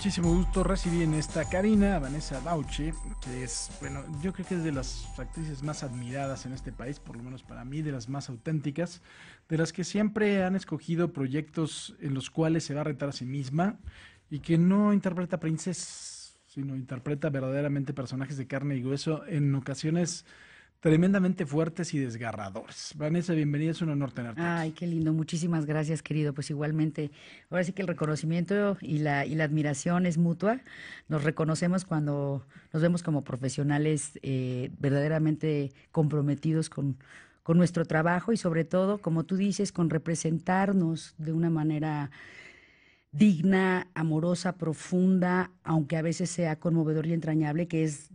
muchísimo gusto recibir en esta cabina a Vanessa Bauche, que es, bueno, yo creo que es de las actrices más admiradas en este país, por lo menos para mí, de las más auténticas, de las que siempre han escogido proyectos en los cuales se va a retar a sí misma y que no interpreta princesas, sino interpreta verdaderamente personajes de carne y hueso en ocasiones tremendamente fuertes y desgarradores. Vanessa, bienvenida, es un honor tenerte aquí. Ay, qué lindo, muchísimas gracias, querido. Pues igualmente, ahora sí que el reconocimiento y la admiración es mutua. Nos reconocemos cuando nos vemos como profesionales verdaderamente comprometidos con nuestro trabajo y sobre todo, como tú dices, con representarnos de una manera digna, amorosa, profunda, aunque a veces sea conmovedor y entrañable, que es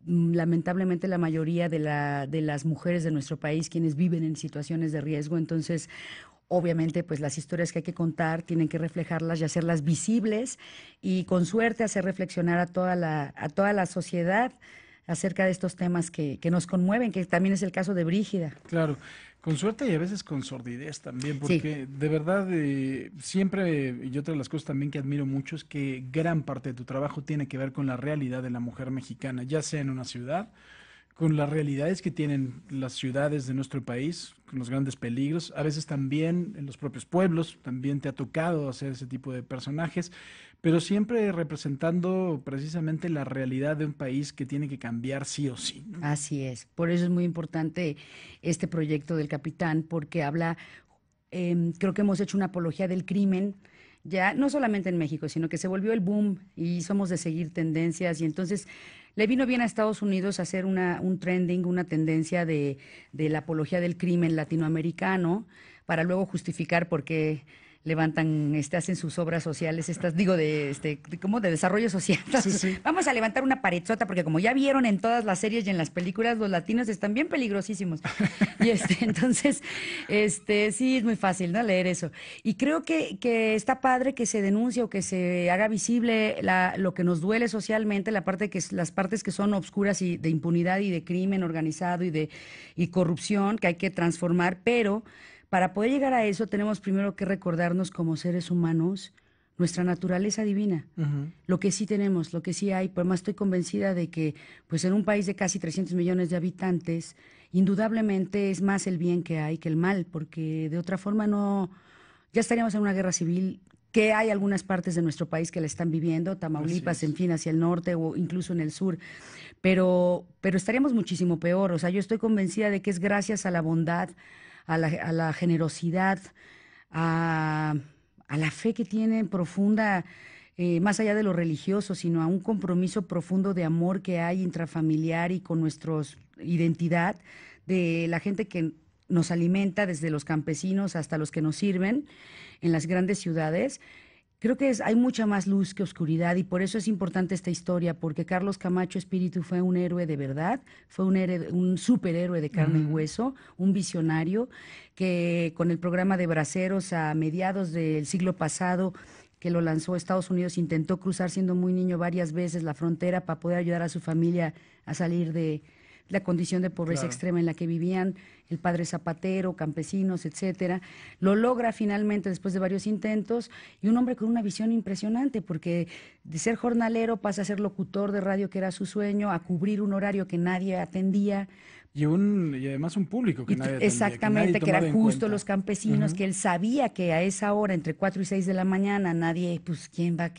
lamentablemente la mayoría de las mujeres de nuestro país quienes viven en situaciones de riesgo. Entonces, obviamente, pues las historias que hay que contar tienen que reflejarlas y hacerlas visibles y con suerte hacer reflexionar a toda la sociedad acerca de estos temas que nos conmueven, que también es el caso de Brígida. Claro, con suerte y a veces con sordidez también, Sí, porque de verdad siempre, y otra de las cosas también que admiro mucho es que gran parte de tu trabajo tiene que ver con la realidad de la mujer mexicana, ya sea en una ciudad, con las realidades que tienen las ciudades de nuestro país, con los grandes peligros, a veces también en los propios pueblos, también te ha tocado hacer ese tipo de personajes, pero siempre representando precisamente la realidad de un país que tiene que cambiar sí o sí, ¿no? así es. Por eso es muy importante este proyecto del Capitán, porque habla, creo que hemos hecho una apología del crimen, ya no solamente en México, sino que se volvió el boom y somos de seguir tendencias y entonces le vino bien a Estados Unidos hacer un trending, una tendencia de la apología del crimen latinoamericano para luego justificar por qué levantan, hacen sus obras sociales, estas, digo, ¿cómo? De desarrollo social. Sí, sí. Vamos a levantar una paredzota, porque como ya vieron en todas las series y en las películas, los latinos están bien peligrosísimos. Y entonces, sí, es muy fácil, ¿no? Leer eso. Y creo que está padre que se denuncie o que se haga visible lo que nos duele socialmente, las partes que son obscuras y de impunidad y de crimen organizado y corrupción que hay que transformar, pero para poder llegar a eso tenemos primero que recordarnos como seres humanos nuestra naturaleza divina, Ujú. lo que sí tenemos, lo que sí hay. Por más estoy convencida de que, pues en un país de casi 300 millones de habitantes, indudablemente es más el bien que hay que el mal, porque de otra forma no, ya estaríamos en una guerra civil, que hay algunas partes de nuestro país que la están viviendo, Así Tamaulipas, en es. fin, hacia el norte o incluso en el sur, pero estaríamos muchísimo peor. O sea, yo estoy convencida de que es gracias a la bondad, a la generosidad, a, a la fe que tienen profunda, más allá de lo religioso, sino a un compromiso profundo de amor que hay intrafamiliar y con nuestra identidad, de la gente que nos alimenta, desde los campesinos hasta los que nos sirven en las grandes ciudades. Creo que hay mucha más luz que oscuridad y por eso es importante esta historia, porque Carlos Camacho Espíritu fue un héroe de verdad, fue un superhéroe de carne y Ujú. hueso, un visionario que con el programa de Braceros a mediados del siglo pasado, que lo lanzó Estados Unidos, intentó cruzar siendo muy niño varias veces la frontera para poder ayudar a su familia a salir de la condición de pobreza Claro. extrema en la que vivían, el padre zapatero, campesinos, etcétera. Lo logra finalmente después de varios intentos y un hombre con una visión impresionante, porque de ser jornalero pasa a ser locutor de radio, que era su sueño, a cubrir un horario que nadie atendía. Y además un público que nadie atendía, que nadie Exactamente, que eran tomaba en justo los cuenta. campesinos, Ujú. que él sabía que a esa hora, entre 4 y 6 de la mañana, nadie, pues, quién va a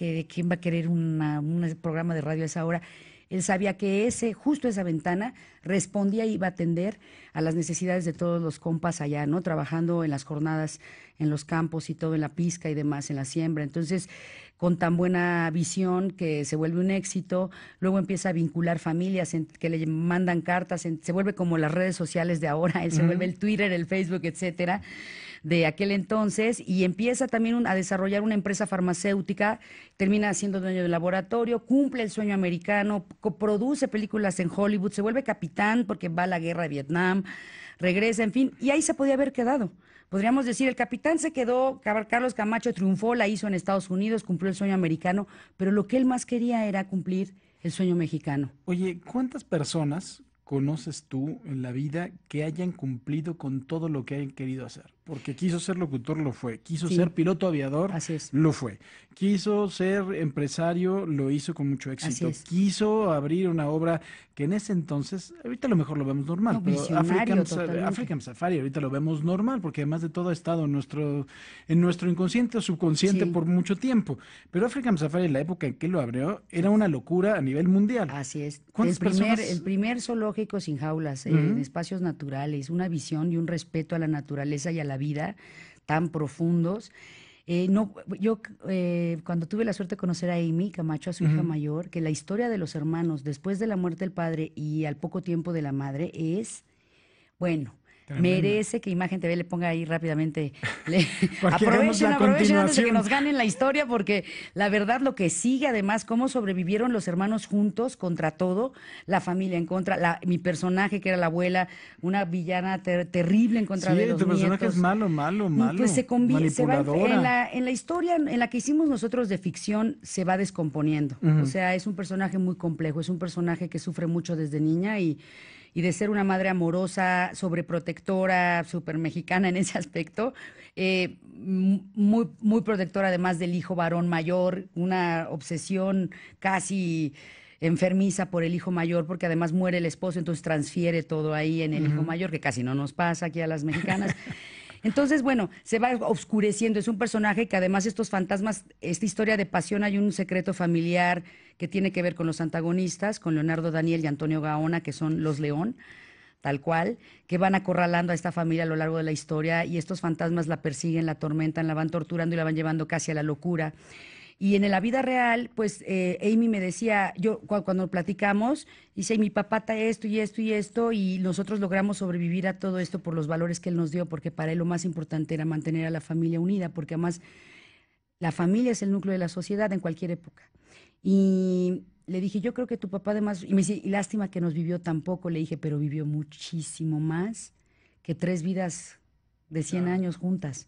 querer un programa de radio a esa hora? Él sabía que justo esa ventana, respondía y iba a atender a las necesidades de todos los compas allá, ¿no? Trabajando en las jornadas, en los campos y todo, en la pizca y demás, en la siembra. Entonces, con tan buena visión que se vuelve un éxito, luego empieza a vincular familias que le mandan cartas, se vuelve como las redes sociales de ahora, él se vuelve Ujú. el Twitter, el Facebook, etcétera, de aquel entonces, y empieza también a desarrollar una empresa farmacéutica, termina siendo dueño del laboratorio, cumple el sueño americano, produce películas en Hollywood, se vuelve capitán porque va a la guerra de Vietnam, regresa, en fin, y ahí se podía haber quedado. Podríamos decir, el capitán se quedó, Carlos Camacho triunfó, la hizo en Estados Unidos, cumplió el sueño americano, pero lo que él más quería era cumplir el sueño mexicano. Oye, ¿cuántas personas conoces tú en la vida que hayan cumplido con todo lo que hayan querido hacer? Porque quiso ser locutor, lo fue. Quiso Sí, ser piloto aviador, así es, lo fue. Quiso ser empresario, lo hizo con mucho así éxito. es. Quiso abrir una obra que en ese entonces, ahorita a lo mejor lo vemos No, normal, pero visionario totalmente. African Safari ahorita lo vemos normal, porque además de todo ha estado en nuestro inconsciente o subconsciente Sí, por mucho tiempo. Pero African Safari, en la época en que lo abrió, era una locura a nivel mundial. así es. ¿Cuántas El personas? primer zoológico sin jaulas, en Ujú, espacios naturales, una visión y un respeto a la naturaleza y a la vida tan profundos. No, yo cuando tuve la suerte de conocer a Amy Camacho, a su hija ujú. mayor, que la historia de los hermanos después de la muerte del padre y al poco tiempo de la madre es, bueno, Tremenda. merece que Imagen TV le ponga ahí rápidamente. Le, Para que hagamos la aprovechen antes de que continuación. nos ganen la historia, porque la verdad lo que sigue, además, cómo sobrevivieron los hermanos juntos contra todo, la familia en contra, mi personaje que era la abuela, una villana terrible en contra de Sí, los tu personaje es nietos. malo, malo, Pues malo, se va en manipuladora. en la historia en la que hicimos nosotros de ficción se va descomponiendo. O Ujú. sea, es un personaje muy complejo, es un personaje que sufre mucho desde niña y de ser una madre amorosa, sobreprotectora, súper mexicana en ese aspecto, muy protectora además del hijo varón mayor, una obsesión casi enfermiza por el hijo mayor, porque además muere el esposo, entonces transfiere todo ahí en el hijo Ujú. mayor, que casi no nos pasa aquí a las mexicanas. Entonces, bueno, se va oscureciendo. Es un personaje que además estos fantasmas, esta historia de pasión, hay un secreto familiar que tiene que ver con los antagonistas, con Leonardo Daniel y Antonio Gaona, que son los León, tal cual, que van acorralando a esta familia a lo largo de la historia y estos fantasmas la persiguen, la atormentan, la van torturando y la van llevando casi a la locura. Y en la vida real, pues Amy me decía, cuando platicamos, dice, mi papá está esto y esto y esto, y nosotros logramos sobrevivir a todo esto por los valores que él nos dio, porque para él lo más importante era mantener a la familia unida, porque además la familia es el núcleo de la sociedad en cualquier época. Y le dije, yo creo que tu papá además, y me dice, y lástima que nos vivió tan poco, le dije, pero vivió muchísimo más que 3 vidas de 100 Claro. años juntas.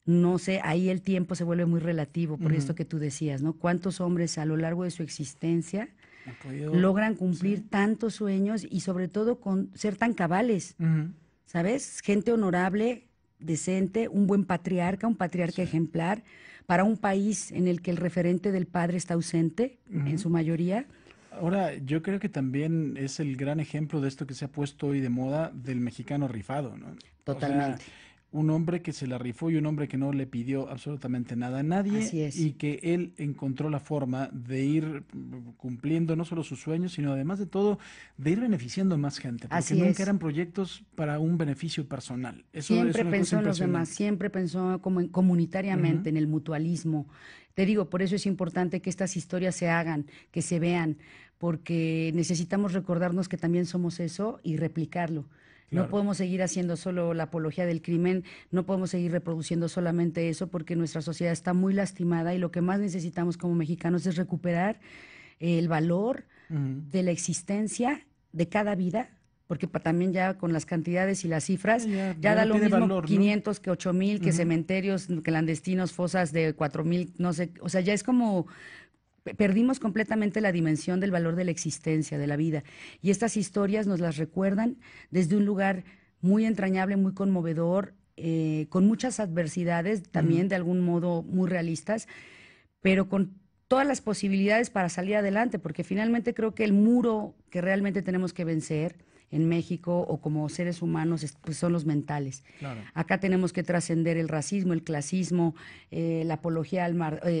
No sé, ahí el tiempo se vuelve muy relativo, por Ujú. esto que tú decías, ¿no? ¿Cuántos hombres a lo largo de su existencia Ha podido, logran sí. cumplir tantos sueños y sobre todo con ser tan cabales, Ujú. ¿sabes? Gente honorable, decente, un buen patriarca, un patriarca Sí. ejemplar, para un país en el que el referente del padre está ausente, en Ujú. su mayoría. Ahora, yo creo que también es el gran ejemplo de esto que se ha puesto hoy de moda del mexicano rifado, ¿no? O sea, Totalmente. un hombre que se la rifó y un hombre que no le pidió absolutamente nada a nadie Así es. y que él encontró la forma de ir cumpliendo no solo sus sueños, sino además de todo, de ir beneficiando a más gente, porque Así nunca es. eran proyectos para un beneficio personal. Eso es Siempre una cosa pensó en los demás, impresionante. siempre pensó como Ujú. comunitariamente, en el mutualismo. Te digo, por eso es importante que estas historias se hagan, que se vean, porque necesitamos recordarnos que también somos eso y replicarlo. No Claro. podemos seguir haciendo solo la apología del crimen, no podemos seguir reproduciendo solamente eso, porque nuestra sociedad está muy lastimada y lo que más necesitamos como mexicanos es recuperar el valor Ujú. de la existencia de cada vida, porque también ya con las cantidades y las cifras, Ya, ya ya da no lo tiene mismo valor, ¿no? 500 que 8,000, que Ujú. cementerios clandestinos, fosas de 4,000, no sé, o sea, ya es como perdimos completamente la dimensión del valor de la existencia, de la vida. Y estas historias nos las recuerdan desde un lugar muy entrañable, muy conmovedor, con muchas adversidades, Ujú. también de algún modo muy realistas, pero con todas las posibilidades para salir adelante, porque finalmente creo que el muro que realmente tenemos que vencer en México o como seres humanos pues son los mentales. Claro. Acá tenemos que trascender el racismo, el clasismo, la apología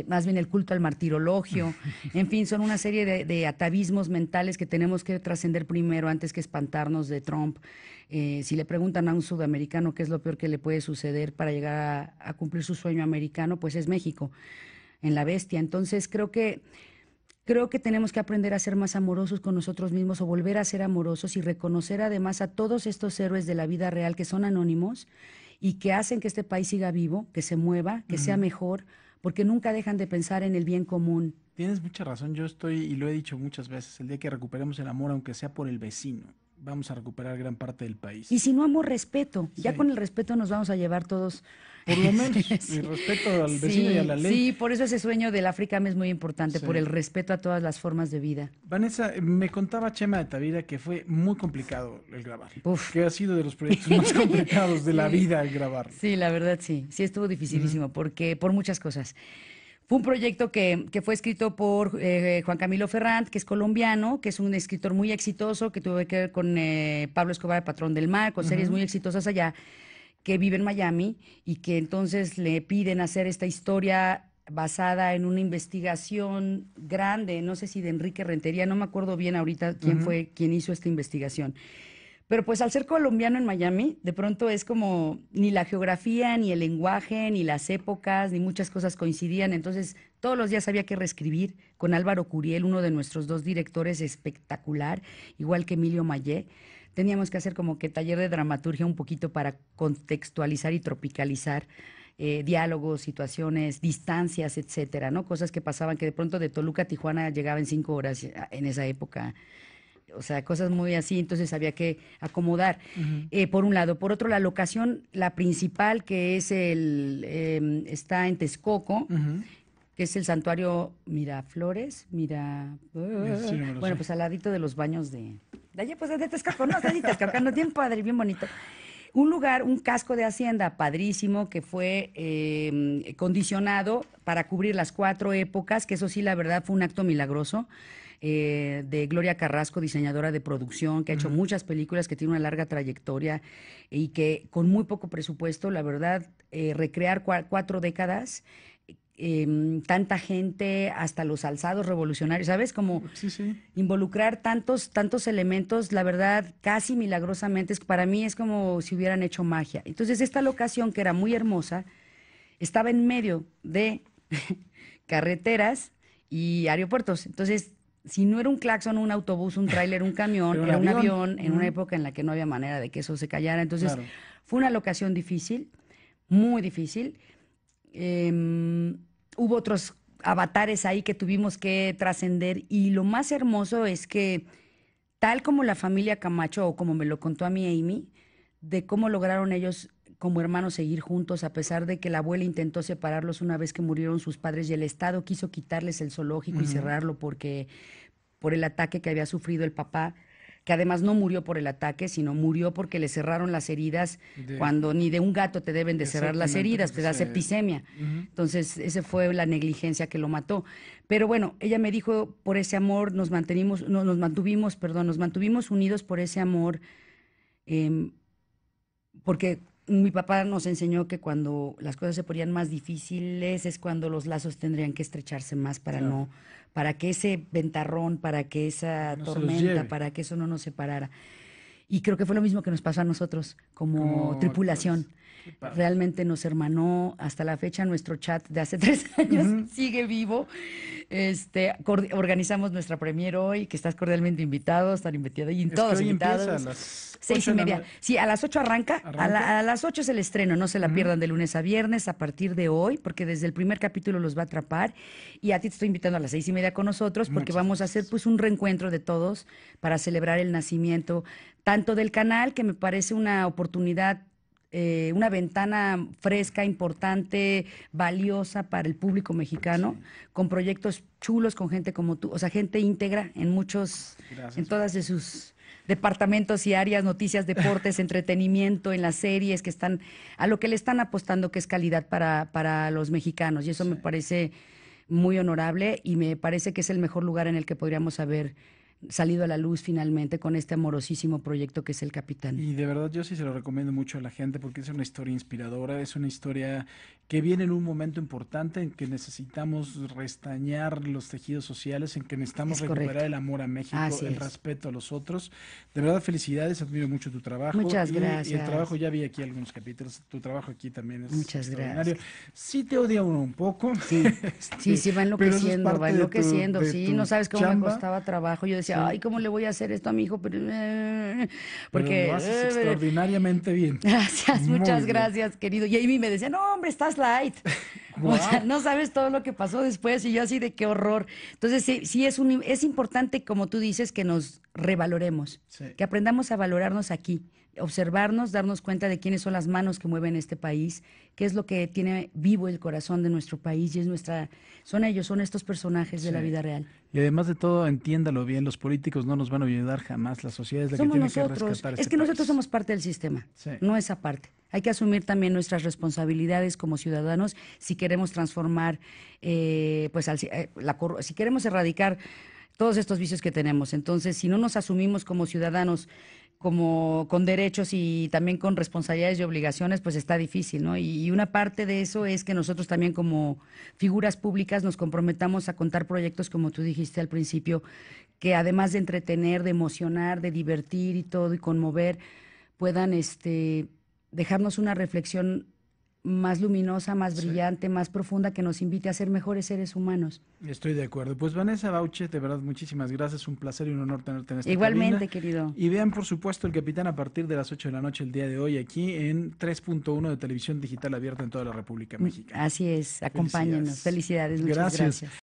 más bien el culto al martirologio, en fin, son una serie de atavismos mentales que tenemos que trascender primero antes que espantarnos de Trump. Si le preguntan a un sudamericano qué es lo peor que le puede suceder para llegar a cumplir su sueño americano, pues es México en la bestia. Entonces creo que tenemos que aprender a ser más amorosos con nosotros mismos o volver a ser amorosos y reconocer además a todos estos héroes de la vida real que son anónimos y que hacen que este país siga vivo, que se mueva, que sea Ujú. mejor, porque nunca dejan de pensar en el bien común. Tienes mucha razón, yo estoy, y lo he dicho muchas veces, el día que recuperemos el amor, aunque sea por el vecino, vamos a recuperar gran parte del país. Y si no, amor, respeto. Ya Sí. con el respeto nos vamos a llevar todos. Por lo menos, Sí, el respeto al vecino y a la ley. sí, por eso ese sueño del África es muy importante, Sí. por el respeto a todas las formas de vida. Vanessa, me contaba Chema de Tavira que fue muy complicado el grabar, Uf. que ha sido de los proyectos más complicados de la Sí. vida el grabar. Sí, la verdad sí. Sí, estuvo dificilísimo, porque por muchas cosas. Fue un proyecto que fue escrito por Juan Camilo Ferrand, que es colombiano, que es un escritor muy exitoso, que tuvo que ver con Pablo Escobar, el Patrón del Mar, con series muy exitosas allá, que vive en Miami y que entonces le piden hacer esta historia basada en una investigación grande, no sé si de Enrique Rentería, no me acuerdo bien ahorita quién fue quien hizo esta investigación. Pero pues al ser colombiano en Miami, de pronto es como ni la geografía, ni el lenguaje, ni las épocas, ni muchas cosas coincidían. Entonces todos los días había que reescribir con Álvaro Curiel, uno de nuestros dos directores espectacular, igual que Emilio Mayé. Teníamos que hacer como que taller de dramaturgia un poquito para contextualizar y tropicalizar diálogos, situaciones, distancias, etcétera, ¿no? Cosas que pasaban que de pronto de Toluca a Tijuana llegaba en 5 horas en esa época. O sea, cosas muy así, entonces había que acomodar, por un lado. Por otro, la locación, la principal, que es está en Texcoco, que es el santuario Miraflores, Sí, no me lo bueno, sé. pues al ladito de los baños de allá, pues de Texcoco, no, de Texcoco, no, bien padre, bien bonito. Un lugar, un casco de hacienda padrísimo que fue condicionado para cubrir las 4 épocas, que eso sí, la verdad, fue un acto milagroso. De Gloria Carrasco, diseñadora de producción, que ha hecho muchas películas, que tiene una larga trayectoria y que con muy poco presupuesto, la verdad, recrear 4 décadas, tanta gente, hasta los alzados revolucionarios, ¿sabes? Como Sí, sí. involucrar tantos elementos, la verdad, casi milagrosamente, para mí es como si hubieran hecho magia. Entonces, esta locación, que era muy hermosa, estaba en medio de carreteras y aeropuertos. Entonces, si no era un claxon, un autobús, un tráiler, un camión, Era un era un avión. avión en una época en la que no había manera de que eso se callara. Entonces, Claro. fue una locación difícil, muy difícil. Hubo otros avatares ahí que tuvimos que trascender y lo más hermoso es que, tal como la familia Camacho, o como me lo contó a mí Amy, de cómo lograron ellos como hermanos seguir juntos, a pesar de que la abuela intentó separarlos una vez que murieron sus padres y el Estado quiso quitarles el zoológico y cerrarlo por el ataque que había sufrido el papá, que además no murió por el ataque, sino murió porque le cerraron las heridas, cuando ni de un gato te deben de cerrar las Exactamente, heridas, porque te da se- septicemia. Entonces, esa fue la negligencia que lo mató. Pero bueno, ella me dijo, por ese amor nos mantuvimos unidos por ese amor, em, porque mi papá nos enseñó que cuando las cosas se ponían más difíciles es cuando los lazos tendrían que estrecharse más Claro. para que ese ventarrón, para que esa No se los tormenta, lleve. para que eso no nos separara. Y creo que fue lo mismo que nos pasó a nosotros como Como tripulación. actores. Qué padre. Realmente nos hermanó. Hasta la fecha nuestro chat de hace 3 años sigue vivo. Organizamos nuestra premier hoy, que estás cordialmente invitado, están invitados y Es que todos hoy empieza a invitados. las 6:30. 8 Sí, a las 8 arranca. ¿Arranca? A las 8 es el estreno, no se la pierdan de lunes a viernes a partir de hoy, porque desde el primer capítulo los va a atrapar. Y a ti te estoy invitando a las 6:30 con nosotros, porque Muchas vamos a hacer gracias. pues un reencuentro de todos para celebrar el nacimiento, tanto del canal, que me parece una oportunidad, una ventana fresca, importante, valiosa para el público mexicano, con proyectos chulos, con gente como tú, o sea, gente íntegra Gracias, en todas de sus departamentos y áreas, noticias, deportes, entretenimiento, en las series que están, a lo que le están apostando, que es calidad para los mexicanos. Y eso me parece muy honorable y me parece que es el mejor lugar en el que podríamos haber salido a la luz finalmente con este amorosísimo proyecto que es El Capitán. Y de verdad yo sí se lo recomiendo mucho a la gente porque es una historia inspiradora, es una historia que viene en un momento importante en que necesitamos restañar los tejidos sociales, en que necesitamos Es recuperar correcto. el amor a México, Así el es. respeto a los otros. De verdad, felicidades, admiro mucho tu trabajo. Muchas Y el gracias. trabajo, ya vi aquí algunos capítulos, tu trabajo aquí también es Muchas extraordinario. gracias. Sí te odia uno un poco, Sí, sí, sí, va pero eso es enloqueciendo, va parte de enloqueciendo, de sí, tu no sabes cómo me chamba, costaba trabajo. Yo decía, sí, ay, ¿cómo le voy a hacer esto a mi hijo? pero Porque, lo haces extraordinariamente bien. gracias, Muy muchas bien. gracias, querido. Y Amy me decía, no, hombre, estás light. O sea, Wow. no sabes todo lo que pasó después y yo así de qué horror. Entonces, sí, sí es importante, como tú dices, que nos revaloremos, Sí. que aprendamos a valorarnos aquí, observarnos, darnos cuenta de quiénes son las manos que mueven este país, qué es lo que tiene vivo el corazón de nuestro país y es son ellos, son estos personajes de Sí. la vida real. Y además de todo, entiéndalo bien, los políticos no nos van a ayudar jamás, la sociedad es la que Somos tiene que nosotros, rescatar es este que nosotros país. somos parte del sistema, Sí. no esa parte. Hay que asumir también nuestras responsabilidades como ciudadanos si queremos transformar, pues, si queremos erradicar todos estos vicios que tenemos. Entonces, si no nos asumimos como ciudadanos, como con derechos y también con responsabilidades y obligaciones, pues está difícil, ¿no? Y una parte de eso es que nosotros también como figuras públicas nos comprometamos a contar proyectos, como tú dijiste al principio, que además de entretener, de emocionar, de divertir y todo y conmover, puedan dejarnos una reflexión más luminosa, más Sí. brillante, más profunda, que nos invite a ser mejores seres humanos. Estoy de acuerdo. Pues Vanessa Bauche, de verdad, muchísimas gracias. Un placer y un honor tenerte en esta cabina. Igualmente, querido. Y vean, por supuesto, El Capitán a partir de las 8 de la noche el día de hoy aquí en 3.1 de televisión digital abierta en toda la República Mexicana. Así es, acompáñenos. Felicidades. Felicidades, muchas Gracias. gracias.